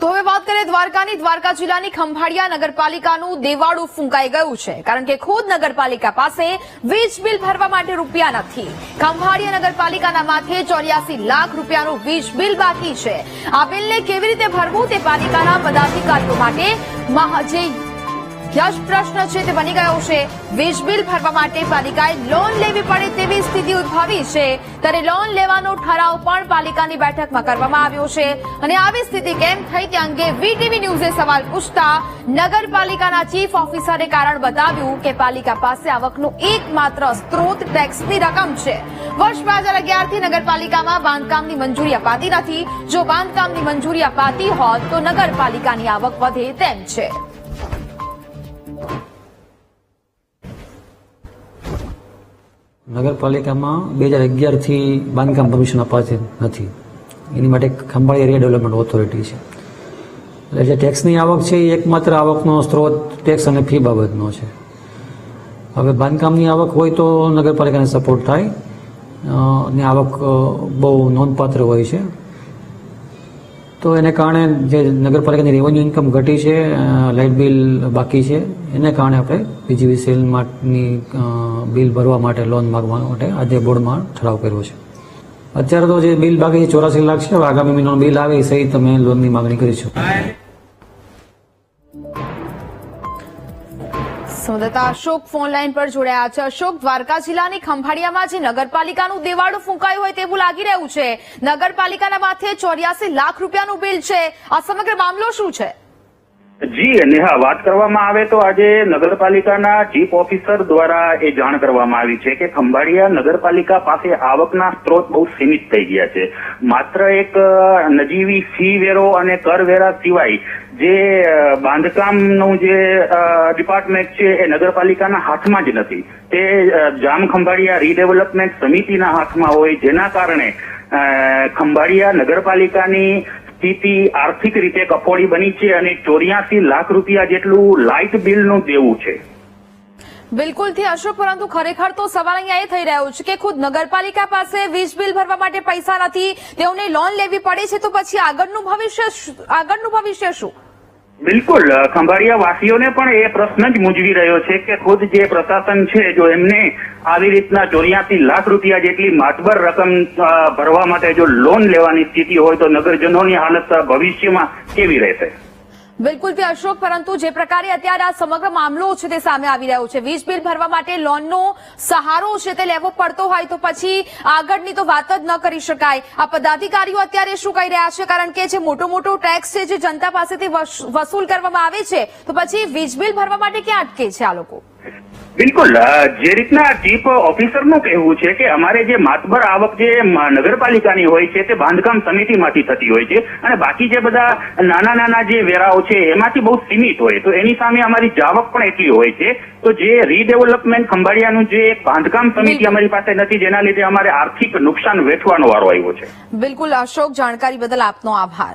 તો હવે વાત કરીએ દ્વારકાની. દ્વારકા જિલ્લાની ખંભાળિયા નગરપાલિકાનું દેવાળું ફૂંકાઈ ગયું છે, કારણ કે ખુદ નગરપાલિકા પાસે વીજ બિલ ભરવા માટે રૂપિયા નથી. ખંભાળિયા નગરપાલિકાના માથે 84 લાખ રૂપિયાનું વીજ બિલ બાકી છે. આ બિલને કેવી રીતે ભરવું તે પાલિકાના પદાધિકારીઓ માટે જે યશ પ્રશ્ન છે તે બની ગયો છે. વીજ બિલ ભરવા માટે પાલિકાએ લોન લેવી પડે તેવી સ્થિતિ ઉદ્ભવી છે, ત્યારે લોન લેવાનો ઠરાવ પણ પાલિકાની બેઠકમાં કરવામાં આવ્યો છે. અને આવી સ્થિતિ કેમ થઈ તે અંગે વીટીવી ન્યૂઝે સવાલ પૂછતા નગરપાલિકાના ચીફ ઓફિસરે કારણ બતાવ્યું કે પાલિકા પાસે આવકનો એકમાત્ર સ્ત્રોત ટેક્સની રકમ છે. વર્ષ 2011 થી નગરપાલિકામાં બાંધકામની મંજૂરી અપાતી નથી. જો બાંધકામની મંજૂરી અપાતી હોત તો નગરપાલિકાની આવક વધે તેમ છે. નગરપાલિકામાં 2011 થી બાંધકામ પરમિશન અપાતી નથી. એની માટે ખંભાળિયા એરિયા ડેવલપમેન્ટ ઓથોરિટી છે. એટલે જે ટેક્સની આવક છે એ એકમાત્ર આવકનો સ્ત્રોત ટેક્સ અને ફી બાબતનો છે. હવે બાંધકામની આવક હોય તો નગરપાલિકાને સપોર્ટ થાય અને આવક બહુ નોંધપાત્ર હોય છે. તો એને કારણે જે નગરપાલિકાની રેવન્યુ ઇન્કમ ઘટી છે, લાઇટ બિલ બાકી છે, એને કારણે આપણે પીજીવીસીએલની બિલ ભરવા માટે લોન માગવા માટે આજે બોર્ડમાં ઠરાવ કર્યો છે. અત્યારે તો જે બિલ બાકી છે 84 લાખ છે. આગામી મહિનાનું બિલ આવે એ સહિત અમે લોનની માગણી કરીશું. સંવાદદાતા અશોક ફોન લાઈન પર જોડાયા છે. અશોક, દ્વારકા જિલ્લાની ખંભાળિયામાં જે નગરપાલિકાનું દેવાળું ફૂંકાયું હોય તેવું લાગી રહ્યું છે. નગરપાલિકાના માથે 84 લાખ રૂપિયાનું બિલ છે. આ સમગ્ર મામલો શું છે? જી નેહા, વાત કરવામાં આવે તો આજે નગરપાલિકાના ચીફ ઓફિસર દ્વારા એ જાણ કરવામાં આવી છે કે ખંભાળિયા નગરપાલિકા પાસે આવકના સ્ત્રોત બહુ સીમિત થઈ ગયા છે. માત્ર એક નજીવી ફી વેરો અને કરવેરા સિવાય જે બાંધકામનું જે ડિપાર્ટમેન્ટ છે એ નગરપાલિકાના હાથમાં જ નથી. તે જામ ખંભાળિયા રીડેવલપમેન્ટ સમિતિના હાથમાં હોય, જેના કારણે ખંભાળિયા નગરપાલિકાની સ્થિતિ આર્થિક રીતે કફોડી બની છે અને 84 લાખ રૂપિયા જેટલું લાઇટ બિલનું દેવું છે. બિલકુલથી અશોક, પરંતુ ખરેખર તો સવાલ અહીંયા એ થઈ રહ્યો છે કે ખુદ નગરપાલિકા પાસે વીજ બિલ ભરવા માટે પૈસા નથી, તેઓને લોન લેવી પડે છે, તો પછી આગળનું ભવિષ્ય શું? બિલકુલ, ખંભાળિયા વાસીઓને પણ એ પ્રશ્ન જ મૂંઝવી રહ્યો છે કે ખુદ જે પ્રશાસન છે, જો એમને આવી રીતના 84 લાખ રૂપિયા જેટલી માતબર રકમ ભરવા માટે જો લોન લેવાની સ્થિતિ હોય તો નગરજનોની હાલત ભવિષ્યમાં કેવી રહેશે? બિલકુલ થી અશોક, પરંતુ જે પ્રકારે અત્યારે આ સમગ્ર મામલો છે તે સામે આવી રહ્યો છે, વીજ બિલ ભરવા માટે લોનનો સહારો છે તે લેવો પડતો હોય તો પછી આગળની તો વાત જ ન કરી શકાય. આ પદાધિકારીઓ અત્યારે શું કહી રહ્યા છે? કારણ કે જે મોટો ટેક્સ છે જે જનતા પાસેથી વસૂલ કરવામાં આવે છે, તો પછી વીજ બિલ ભરવા માટે ક્યાં અટકે છે આ લોકો? બિલકુલ, જે રીતના ચીફ ઓફિસરનું કહેવું છે કે અમારે જે માતબર આવક જે નગરપાલિકાની હોય છે તે બાંધકામ સમિતિમાંથી થતી હોય છે અને બાકી જે બધા નાના જે વેરાઓ છે એમાંથી બહુ સીમિત હોય, તો એની સામે અમારી જાવક પણ એટલી હોય છે. તો જે રીડેવલપમેન્ટ ખંભાળિયાનું જે બાંધકામ સમિતિ અમારી પાસે નથી, જેના લીધે અમારે આર્થિક નુકસાન વેઠવાનો વારો આવ્યો છે. બિલકુલ અશોક, જાણકારી બદલ આપનો આભાર.